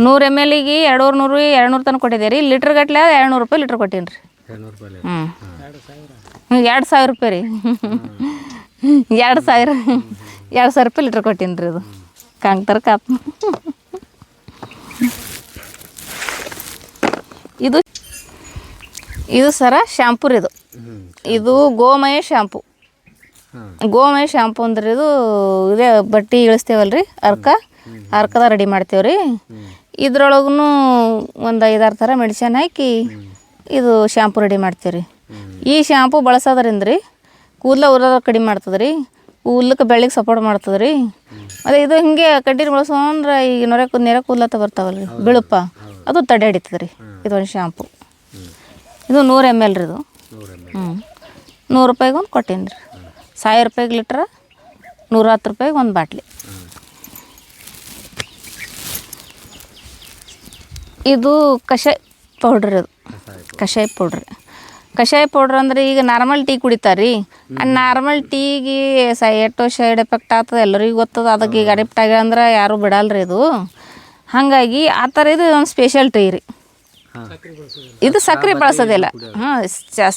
100 mlಗೆ 200 ತನಕ ಕೊಟ್ಟಿದ್ದೆ ರೀ ಲೀಟ್ರ್ ಗಟ್ಟಲೆ 200 ರೂಪಾಯಿ ಲೀಟ್ರ್ ಕೊಟ್ಟೀನಿ ರೀ 2000 ರೂಪಾಯಿ ರೀ 2000 ರೂಪಾಯಿ ಲೀಟ್ರ್ ಕೊಟ್ಟೀನಿ ರೀ ಅದು ಕಾಂಗ್ತರ ಕಾಪ್ ಇದು ಸರ ಶ್ಯಾಂಪು ರೀ ಇದು ಗೋಮಯ ಶ್ಯಾಂಪು ಅಂದ್ರೆ ಇದು ಇದೇ ಬಟ್ಟೆ ಇಳಿಸ್ತೇವಲ್ರಿ ಅರ್ಕದ ರೆಡಿ ಮಾಡ್ತೇವ್ರಿ ಇದ್ರೊಳಗೂ ಒಂದು 5-6 ಥರ ಮೆಡಿಸಿನ್ ಹಾಕಿ ಇದು ಶ್ಯಾಂಪು ರೆಡಿ ಮಾಡ್ತೀವಿ ರೀ ಈ ಶ್ಯಾಂಪು ಬಳಸೋದ್ರಿಂದ ರೀ ಕೂದಲ ಉರೋದು ಕಡಿಮೆ ಮಾಡ್ತದೆ ರೀ ಕೂದಲಕ್ಕೆ ಬೆಳ್ಳಿಗೆ ಸಪೋರ್ಟ್ ಮಾಡ್ತದೆ ರೀ ಅದೇ ಇದು ಹಿಂಗೆ ಕಡ್ಡಿ ಬಳಸೋಂದ್ರೆ ಈಗ ನೆರೆ ಕೂದಲತ್ತ ಬರ್ತಾವಲ್ರಿ ಬಿಳುಪ ಅದು ತಡೆ ಹಿಡಿತದೆ ರೀ ಇದೊಂದು ಶ್ಯಾಂಪು ಇದು 100 ml ರೀ ಇದು 100 ರೂಪಾಯಿಗೆ ಒಂದು ಕೊಟ್ಟೀನಿ ರೀ 1000 ರೂಪಾಯಿಗೆ ಲೀಟ್ರ್ 110 ರೂಪಾಯಿಗೆ ಒಂದು ಬಾಟ್ಲಿ ಇದು ಕಷಾಯ ಪೌಡ್ರ್ ಇದು ಕಷಾಯ ಪೌಡ್ರ್ ಅಂದ್ರೆ ಈಗ ನಾರ್ಮಲ್ ಟೀ ಕುಡಿತಾರೆ ರೀ ಆ ನಾರ್ಮಲ್ ಟೀಗೆ ಎಷ್ಟೋ ಸೈಡ್ ಎಫೆಕ್ಟ್ ಆಗ್ತದೆ ಎಲ್ಲರಿಗೂ ಗೊತ್ತದ ಅದಕ್ಕೆ ಈಗ ಅಡಿಪ್ಟ್ ಆಗ್ಯ ಅಂದ್ರೆ ಯಾರೂ ಬಿಡಲ್ರಿ ಇದು ಹಾಗಾಗಿ ಆ ಥರ ಇದು ಒಂದು ಸ್ಪೆಷಲ್ ಟೀ ರೀ ಇದು ಸಕ್ಕರೆ ಬಳಸೋದಿಲ್ಲ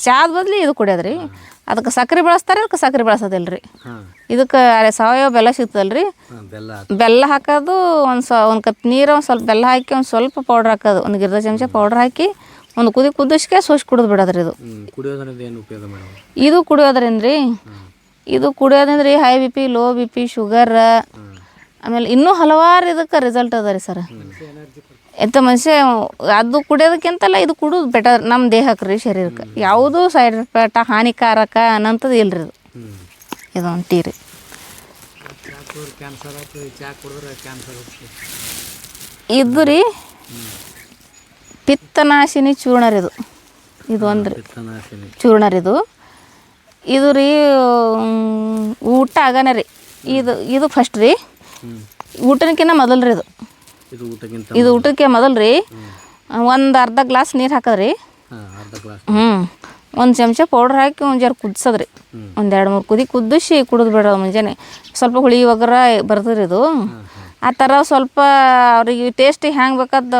ಚಾದ ಬದಲು ಇದು ಕುಡಿಯೋದು ರೀ ಅದಕ್ಕೆ ಸಕ್ಕರೆ ಬಳಸ್ತಾರೆ ಅದಕ್ಕೆ ಸಕ್ಕರೆ ಬಳಸೋದಿಲ್ಲ ರೀ ಇದಕ್ಕೆ ಸಾವಯವ ಬೆಲ್ಲ ಸಿಗ್ತದಲ್ಲ ರೀ ಬೆಲ್ಲ ಹಾಕೋದು ಒಂದು ಕಪ್ ನೀರು ಒಂದು ಸ್ವಲ್ಪ ಬೆಲ್ಲ ಹಾಕಿ ಒಂದು ಸ್ವಲ್ಪ ಪೌಡ್ರ್ ಹಾಕೋದು ಒಂದು 1/2 ಚಮಚ ಪೌಡ್ರ್ ಹಾಕಿ ಒಂದು ಕುದಿಸ್ಕೆ ಸೋಸಿ ಕುಡಿದು ಬಿಡೋದ್ರಿ ಇದು ಕುಡಿಯೋದ್ರಿಂದ ರೀ high BP low BP sugar ಆಮೇಲೆ ಇನ್ನೂ ಹಲವಾರು ಇದಕ್ಕೆ ರಿಸಲ್ಟ್ ಅದ ರೀ ಸರ್ ಎಂಥ ಮನುಷ್ಯ ಅದು ಕುಡಿಯೋದಕ್ಕಿಂತಲ್ಲ ಇದು ಕುಡಿಯೋದು ಬೆಟರ್ ನಮ್ಮ ದೇಹಕ್ಕೆ ರೀ ಶರೀರಕ್ಕೆ ಯಾವುದೂ ಸೈಡ್ ಎಫೆಕ್ಟ್ ಹಾನಿಕಾರಕ ಅನ್ನೋಂಥದ್ದು ಇಲ್ಲರಿ ಇದೊಂದು ಟೀ ರೀ ಇದು ರೀ ಪಿತ್ತನಾಶಿನಿ ಚೂರ್ಣ ರೀ ಇದು ಒಂದು ರೀ ಚೂರ್ಣ ರೀ ಇದು ರೀ ಊಟ ಆಗನ ರೀ ಇದು ಫಸ್ಟ್ ರೀ. ಊಟಕ್ಕಿಂತ ಮೊದಲು ರೀ ಇದು ಊಟಕ್ಕೆ ಮೊದಲು ರೀ ಒಂದು ಅರ್ಧ ಗ್ಲಾಸ್ ನೀರು ಹಾಕೋದ್ರಿ. ಒಂದು ಚಮಚ ಪೌಡ್ರ್ ಹಾಕಿ ಒಂದು ಜರ ಕುದಿಸೋದ್ರಿ. ಒಂದು 2-3 ಕುದಿ ಕುದಿಸಿ ಕುಡಿದು ಬಿಡೋದು ಮುಂಜಾನೆ. ಸ್ವಲ್ಪ ಹುಳಿ ಒಗ್ಗರ ಬರ್ತದ್ರಿ ಇದು. ಆ ಥರ ಸ್ವಲ್ಪ ಅವ್ರಿಗೆ ಟೇಸ್ಟ್ ಹೆಂಗೆ ಬೇಕಾದ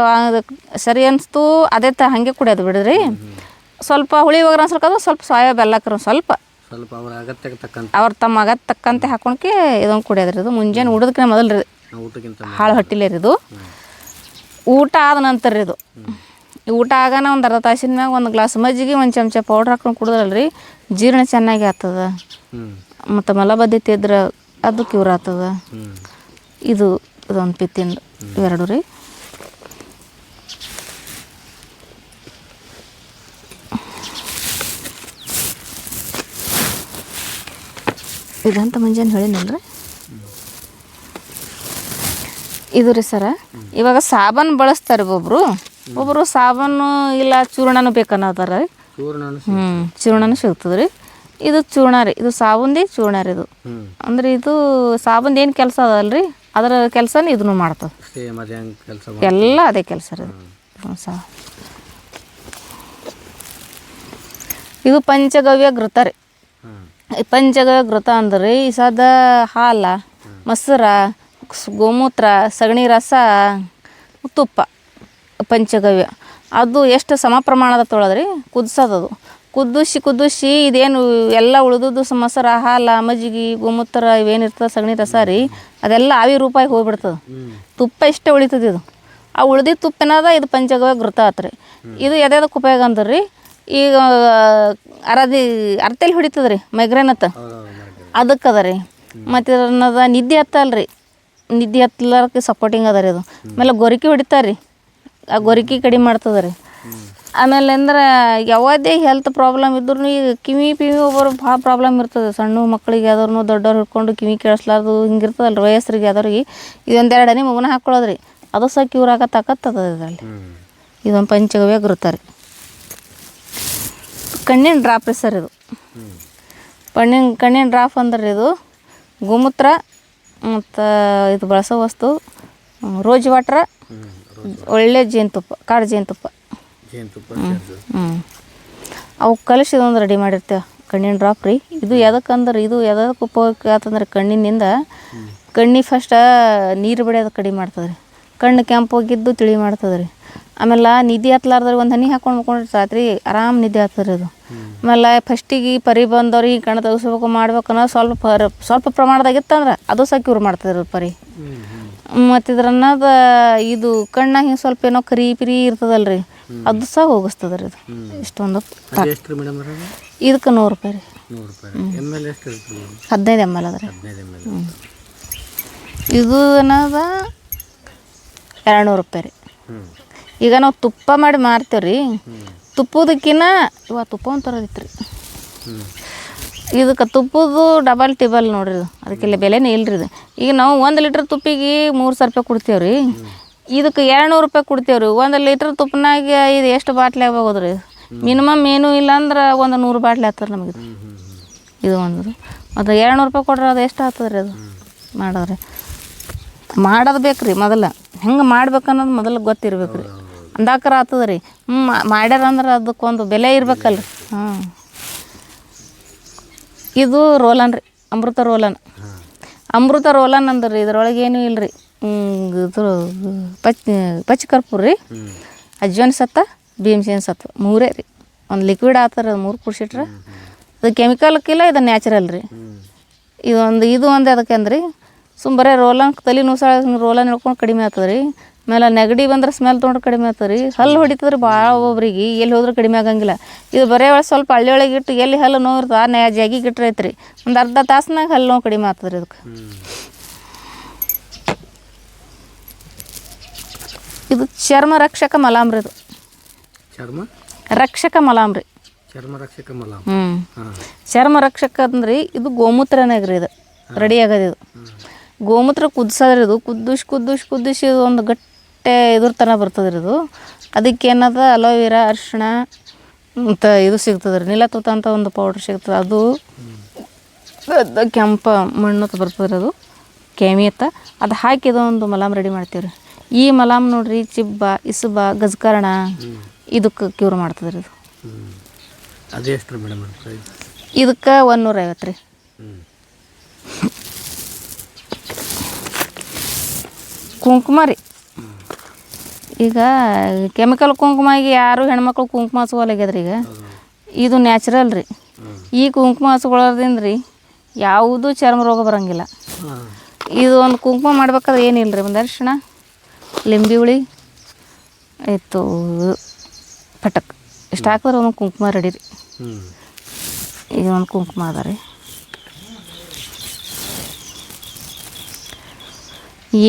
ಸರಿ ಅನಿಸ್ತು ಅದೇ ಹಾಗೆ ಕುಡಿಯೋದು ಬಿಡ್ರಿ. ಸ್ವಲ್ಪ ಹುಳಿ ಒಗ್ಗರ ಅನ್ಸಲ್ಕದು ಸ್ವಲ್ಪ ಸೋಯಾ ಬೆಲ್ಲ ಹಾಕ್ರಿ ಸ್ವಲ್ಪ ಅವ್ರ ತಮ್ಮ ಅಗತ್ಯ ತಕ್ಕಂತೆ ಹಾಕೊಳಕ್ಕೆ ಇದೊಂದು ಕುಡಿಯೋದ್ರಿ. ಇದು ಮುಂಜಾನೆ ಊಟದಕ್ಕಿಂತ ಮೊದಲು ರೀ, ಹಾಳು ಹೊಟ್ಟಿಲೆ ರೀ ಇದು. ಊಟ ಆದ ನಂತರ ರೀ ಇದು. ಊಟ ಆಗೋಣ ಒಂದು ಅರ್ಧ ತಾಸಿನ ಮ್ಯಾಗ ಒಂದು ಗ್ಲಾಸ್ ಮಜ್ಜಿಗೆ ಒಂದು ಚಮಚ ಪೌಡ್ರ್ ಹಾಕೊಂಡು ಕುಡಿದ್ರಲ್ರಿ ಜೀರ್ಣ ಚೆನ್ನಾಗಿ ಆಗ್ತದ. ಮತ್ತು ಮಲಬದ್ಧತೆ ಇದ್ರೆ ಅದು ಕ್ಯೂರ್ ಆಗ್ತದ. ಇದೊಂದು ಪಿತ್ತಿಂದು ಇವೆರಡು ರೀ. ಇದಂತ ಮುಂಜಾನೆ ಹೇಳಿನಲ್ರಿ ಇದು ರೀ ಸರ. ಇವಾಗ ಸಾಬಾನು ಬಳಸ್ತಾರೆ ಒಬ್ಬರು ಸಾಬಾನು ಇಲ್ಲ ಚೂರ್ಣನೂ ಬೇಕನ್ನೋದಾರ ರೀ. ಚೂರ್ಣನೂ ಸಿಗ್ತದೆ ರೀ. ಇದು ಚೂರ್ಣ ರೀ, ಇದು ಸಾಬೂನ್ದು ಚೂರ್ಣ ರೀ ಇದು. ಅಂದ್ರೆ ಇದು ಸಾಬೂನ್ದು ಏನು ಕೆಲಸ ಅದಲ್ರಿ ಅದರ ಕೆಲಸನೇ ಇದನ್ನು ಮಾಡ್ತದೆ. ಎಲ್ಲ ಅದೇ ಕೆಲಸ ರೀ ಇದು ಪಂಚಗವ್ಯ ಘೃತ ರೀ. ಪಂಚಗವ್ಯ ಘೃತ ಅಂದ್ರೆ ಈ ಸದ ಹಾಲ, ಮೊಸರ, ಗೋಮೂತ್ರ, ಸಗಣಿ ರಸ, ತುಪ್ಪ ಪಂಚಗವ್ಯ ಅದು ಎಷ್ಟು ಸಮ ಪ್ರಮಾಣದ ತೊಳೆದ್ರಿ ಕುದಿಸೋದದು. ಕುದಿಸಿ ಇದೇನು ಎಲ್ಲ ಉಳಿದುದು ಮೊಸರ, ಹಾಲು, ಮಜ್ಜಿಗೆ, ಗೋಮೂತ್ರ ಇವೇನಿರ್ತದೆ ಸಗಣಿ ರಸ ರೀ ಅದೆಲ್ಲ ಆವಿ ರೂಪಾಯಿ ಹೋಗ್ಬಿಡ್ತದೆ. ತುಪ್ಪ ಇಷ್ಟೇ ಉಳಿತದೆ ಇದು. ಆ ಉಳ್ದಿದ್ದ ತುಪ್ಪ ಏನದ ಇದು ಪಂಚಗವ್ಯ ಘೃತ ಆತ್ರಿ. ಇದು ಎದಕ್ಕೆ ಉಪಯೋಗ ಅಂದ್ರೆ ರೀ ಈಗ ಅರ್ತೆಲಿ ಹೊಡಿತದೆ ರೀ ಮೈಗ್ರೇನ್ ಅದಕ್ಕೆ ಅದ ರೀ. ಮತ್ತು ಇದನ್ನದ ನಿದ್ದೆ ಹತ್ತಲ್ರಿ, ನಿದ್ದೆ ಹತ್ತಲಾರಕ್ಕೆ ಸಪೋರ್ಟಿಂಗ್ ಅದ ರೀ ಅದು. ಆಮೇಲೆ ಗೊರಕೆ ಹೊಡಿತಾರೆ ರೀ, ಆ ಗೊರಕೆ ಕಡಿಮೆ ಮಾಡ್ತದೆ ರೀ. ಆಮೇಲೆ ಅಂದ್ರೆ ಯಾವುದೇ ಹೆಲ್ತ್ ಪ್ರಾಬ್ಲಮ್ ಇದ್ರೂ ಈಗ ಕಿವಿ ಒಬ್ಬರು ಭಾಳ ಪ್ರಾಬ್ಲಮ್ ಇರ್ತದೆ. ಸಣ್ಣ ಮಕ್ಕಳಿಗೆ ಯಾವ್ದಾರು ದೊಡ್ಡವ್ರು ಹಿಡ್ಕೊಂಡು ಕಿವಿ ಕೇಳಿಸ್ಲಾರ್ದು ಹಿಂಗಿರ್ತದಲ್ಲ ವಯಸ್ಸರಿಗೆ ಯಾವ್ದವ್ರಿಗೆ ಇದೊಂದೆರಡು ಹನಿ ಮಗುನ ಹಾಕ್ಕೊಳ್ಳೋದು ರೀ ಅದು ಸಹ ಕ್ಯೂರ್ ಆಗತ್ತದ ಇದರಲ್ಲಿ. ಇದೊಂದು ಪಂಚಗವ್ಯ ಘೃತ ರೀ. ಕಣ್ಣಿನ ಡ್ರಾಪ್ ರೀ ಸರ್ ಇದು. ಕಣ್ಣಿನ ಡ್ರಾಪ್ ಅಂದ್ರೆ ಇದು ಗೋಮೂತ್ರ ಮತ್ತು ಇದು ಬಳಸೋ ವಸ್ತು ರೋಜ್ ವಾಟ್ರ, ಒಳ್ಳೆ ಜೇನುತುಪ್ಪ, ಕಾಡು ಜೇನುತುಪ್ಪ ಅವು ಕಲಸಿ ಒಂದು ರೆಡಿ ಮಾಡಿರ್ತೇವೆ ಕಣ್ಣಿನ ಡ್ರಾಪ್ ರೀ. ಇದು ಎದಕ್ಕಂದ್ರೆ ಇದು ಎದಕ್ಕೆ ಉಪಯೋಗ ಆತಂದ್ರೆ ಕಣ್ಣಿನಿಂದ ಫಸ್ಟ್ ನೀರು ಬಿಡೋದು ಕಡಿಮೆ ಮಾಡ್ತದೆ ರೀ. ಕಣ್ಣು ಕೆಂಪು ಹೋಗಿದ್ದು ತಿಳಿ ಮಾಡ್ತದೆ ರೀ. ಆಮೇಲೆ ನಿದ್ದೆ ಹತ್ಲಾರ್ದ್ರೆ ಒಂದು ಹನಿ ಹಾಕೊಂಡು ಮಕ್ಕೊಂಡಿರ್ತಾತ್ರಿ ಆರಾಮ್ ನಿದ್ದೆ ಆಗ್ತದೆ ಅದು. ಆಮೇಲೆ ಫಸ್ಟಿಗೆ ಪರಿ ಬಂದವ್ರಿಗೆ ಕಣ್ಣು ತೆಗಿಸ್ಬೇಕು ಮಾಡ್ಬೇಕನ್ನೋ ಸ್ವಲ್ಪ ಪ್ರಮಾಣದಾಗಿತ್ತಂದ್ರೆ ಅದು ಸಹ ಕ್ಯೂರ್ ಮಾಡ್ತದೆ ಪರಿ. ಮತ್ತು ಇದ್ರನ್ನದ ಇದು ಕಣ್ಣಾಗ ಹಿಂಗೆ ಸ್ವಲ್ಪ ಏನೋ ಕರಿ ಇರ್ತದಲ್ರಿ ಅದು ಸಹ ಹೋಗಿಸ್ತದೆ ರೀ ಇದು. ಇಷ್ಟೊಂದು ಇದಕ್ಕೆ 100 ರೂಪಾಯಿ ರೀ. 15 ml ಅದ ರೀ. ಇದು ಏನದ 200 ರೂಪಾಯಿ ರೀ. ಈಗ ನಾವು ತುಪ್ಪ ಮಾಡಿ ಮಾರ್ತೇವೆ ರೀ. ತುಪ್ಪದಕ್ಕಿನ್ನ ಇವಾಗ ತುಪ್ಪ ಒಂದು ತರೋದಿತ್ತು ರೀ. ಇದಕ್ಕೆ ತುಪ್ಪದ್ದು ಡಬಲ್ ಟೇಬಲ್ ನೋಡ್ರಿ ಇದು. ಅದಕ್ಕೆಲ್ಲ ಬೆಲೆನೇ ಇಲ್ರಿ ಇದು. ಈಗ ನಾವು 1 ಲೀಟ್ರ್ ತುಪ್ಪಿಗೆ 300 ರೂಪಾಯಿ ಕೊಡ್ತೇವೆ ರೀ. ಇದಕ್ಕೆ 200 ರೂಪಾಯಿ ಕೊಡ್ತೇವೆ ರೀ. 1 ಲೀಟ್ರ್ ತುಪ್ಪನಾಗ ಇದು ಎಷ್ಟು ಬಾಟ್ಲಿ ಆಗೋದು ರೀ ಮಿನಿಮಮ್ ಏನೂ ಇಲ್ಲ ಅಂದ್ರೆ ಒಂದು 100 ಬಾಟ್ಲಿ ಆಗ್ತದೆ ನಮಗೆ ಇದು ಒಂದು. ಮತ್ತು 200 ರೂಪಾಯಿ ಕೊಡ್ರೆ ಅದು ಎಷ್ಟು ಆಗ್ತದೆ ರೀ ಅದು ಮಾಡೋದು ಬೇಕು ರೀ. ಮೊದಲು ಹೆಂಗೆ ಮಾಡ್ಬೇಕನ್ನೋದು ಮೊದಲು ಗೊತ್ತಿರ್ಬೇಕು ರೀ. ಅಂದಾಕರ ಆಗ್ತದೆ ರೀ. ಮಾಡ್ಯಾರಂದ್ರೆ ಅದಕ್ಕೊಂದು ಬೆಲೆ ಇರ್ಬೇಕಲ್ರಿ. ಇದು ರೋಲನ್ ರೀ, ಅಮೃತ ರೋಲನ್ ಅಂದ್ರೆ ಇದ್ರೊಳಗೆ ಏನೂ ಇಲ್ಲ ರೀ. ಇದು ಪಚ್ಚಕರ್ಪೂರ ರೀ, ಅಜ್ವಾನ ಸತ್ತ, ಭೀಮಸೇನ ಸತ್ತ 3 ರೀ. ಒಂದು ಲಿಕ್ವಿಡ್ ಆಗ್ತಾರೆ ಅದು 3 ಕುಡ್ಸಿಟ್ರೆ ಅದು ಕೆಮಿಕಲ್ಕಿಲ್ಲ, ಇದು ನ್ಯಾಚುರಲ್ ರೀ. ಇದು ಒಂದು ಅದಕ್ಕೆ ಅಂದ್ರಿ ಬರೀ ರೋಲನ್ ತಲೆ ನುಸಾಳ ರೋಲನ್ ಹಿಡ್ಕೊಂಡು ಕಡಿಮೆ ಆಗ್ತದೆ ರೀ. ಆಮೇಲೆ ನೆಗಡಿ ಬಂದ್ರೆ ಸ್ಮೆಲ್ ತೊಗೊಂಡ್ರೆ ಕಡಿಮೆ ಆಗ್ತದೆ ರೀ. ಹಲ್ಲು ಹೊಡಿತದ್ರಿ ಭಾಳ ಒಬ್ಬೊಬ್ರಿಗೆ, ಎಲ್ಲಿ ಹೋದ್ರೂ ಕಡಿಮೆ ಆಗಂಗಿಲ್ಲ. ಇದು ಬರೀ ಸ್ವಲ್ಪ ಹಳ್ಳಿ ಒಳಗೆ ಇಟ್ಟು ಎಲ್ಲಿ ಹಲ್ಲು ನೋವು ಇರ್ತದೆ ಆ ಜಾಗಿಗೆ ಇಟ್ಟರೆ ಐತ್ರಿ ಒಂದು ಅರ್ಧ ತಾಸ್ನಾಗ ಹಲ್ಲು ನೋವು ಕಡಿಮೆ ಆಗ್ತದೆ ರೀ ಇದಕ್ಕೆ. ಇದು ಚರ್ಮ ರಕ್ಷಕ ಮಲಾಮ್ ರೀ. ಇದು ರಕ್ಷಕ ಮಲಾಮ್ ರೀ. ಚರ್ಮ ರಕ್ಷಕ ಅಂದ್ರೆ ಇದು ಗೋಮೂತ್ರನಾಗ ರೀ ಇದು ರೆಡಿ ಆಗೋದು. ಇದು ಗೋಮೂತ್ರ ಕುದಿಸೋದ್ರಿ. ಇದು ಕುದಿಸಿ ಒಂದು ಗಟ್ಟೆ ಇದ್ರ ತನಕ ಬರ್ತದೆ ರೀ ಇದು. ಅದಕ್ಕೆ ಏನದ ಅಲೋವೆರಾ, ಅರಿಶಿಣ ಮತ್ತು ಇದು ಸಿಗ್ತದೆ ರೀ ನೀಲತೂತ ಅಂತ ಒಂದು ಪೌಡ್ರ್ ಸಿಗ್ತದೆ ಅದು ಕೆಂಪ ಮಣ್ಣು ಬರ್ತದೆ ಅದು ಕೆಮಿಯತ್ತ ಅದು ಹಾಕಿದ ಒಂದು ಮಲಾಮ್ ರೆಡಿ ಮಾಡ್ತೀವಿ ರೀ. ಈ ಮಲಾಮ್ ನೋಡ್ರಿ ಚಿಬ್ಬ ಇಸುಬ ಗಜ್ಕರಣ ಇದಕ್ಕೆ ಕ್ಯೂರ್ ಮಾಡ್ತದೆ ರೀ ಇದು. ಅದೆಷ್ಟು ರೀ ಮೇಡಮ್? ಇದಕ್ಕೆ 150 ರೀ. ಕುಂಕುಮ ರೀ, ಈಗ ಕೆಮಿಕಲ್ ಕುಂಕುಮಾಗಿ ಯಾರು ಹೆಣ್ಮಕ್ಳು ಕುಂಕುಮ ಹಚ್ಕೊಲಾಗ್ಯದ್ರಿ. ಈಗ ಇದು ನ್ಯಾಚುರಲ್ ರೀ. ಈ ಕುಂಕುಮ ಹಚ್ಕೊಳ್ಳೋದ್ರಿಂದ ರೀ ಯಾವುದೂ ಚರ್ಮ ರೋಗ ಬರೋಂಗಿಲ್ಲ. ಇದು ಒಂದು ಕುಂಕುಮ ಮಾಡ್ಬೇಕಾದ್ರೆ ಏನಿಲ್ಲ ರೀ, ಒಂದು ಅರಿಶಿಣ, ಲಿಂಬೆ ಹುಳಿ ಆಯಿತು, ಪಟಕ್ ಇಷ್ಟು ಹಾಕಿದ್ರೆ ಒಂದು ಕುಂಕುಮ ರೆಡಿ ರೀ. ಈಗ ಒಂದು ಕುಂಕುಮ ಅದ ರೀ.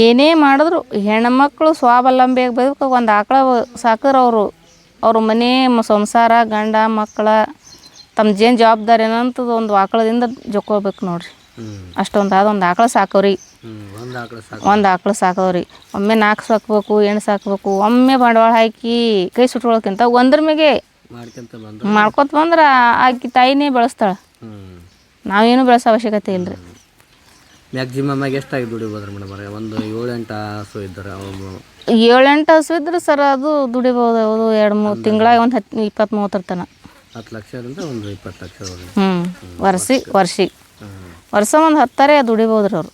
ಏನೇ ಮಾಡಿದ್ರು ಹೆಣ್ಮಕ್ಳು ಸ್ವಾವಲಂಬಿಯಾಗಿ ಬದುಕು ಒಂದು ಆಕಳ ಸಾಕಿದ್ರೆ ಅವರು ಮನೆ ಸಂಸಾರ ಗಂಡ ಮಕ್ಕಳ ತಮ್ಮ ಜೇನು ಜವಾಬ್ದಾರಿ ಏನಂತದ್ದು ಒಂದು ಆಕಳದಿಂದ ಜೊಕ್ಕೋಬೇಕು ನೋಡ್ರಿ. ಅಷ್ಟೊಂದು ಒಂದು ಆಕಳ ಸಾಕವ್ರಿ, ಒಂದು ಆಕಳ ಸಾಕವ್ರಿ. ಒಮ್ಮೆ 4 ಸಾಕ್ಬೇಕು, 8 ಸಾಕ್ಬೇಕು. ಒಮ್ಮೆ ಬಂಡವಾಳ ಹಾಕಿ ಕೈ ಸುಟ್ಕೊಳ್ಳೋಕ್ಕಿಂತ ಒಂದ್ರ ಮೇಗೆ ಮಾಡ್ಕೊತ ಬಂದ್ರೆ ಆಕಿ ತಾಯಿನೇ ಬೆಳೆಸ್ತಾಳೆ. ನಾವೇನು ಬೆಳೆಸೋ ಅವಶ್ಯಕತೆ ಇಲ್ಲ ರೀ. ಮ್ಯಾಕ್ಸಿಮಮ್ ಆಗಿ ಎಷ್ಟಾಗಿ ದುಡಿಬೋದು ಮೇಡಮ್? ಒಂದು 7-8 ಹಸು ಇದ್ದಾರೆ, 7-8 ಹಸು ಇದ್ರೆ ಸರ್ ಅದು ದುಡಿಬೋದು. ಅದು 2-3 ತಿಂಗಳಾಗಿ ಒಂದು 20-30 ತನಕ 10 ಲಕ್ಷದಿಂದ ಒಂದು 20 ಲಕ್ಷ ವರ್ಷ ಒಂದು 10 ದುಡಿಬೋದು ರೀ ಅವರು.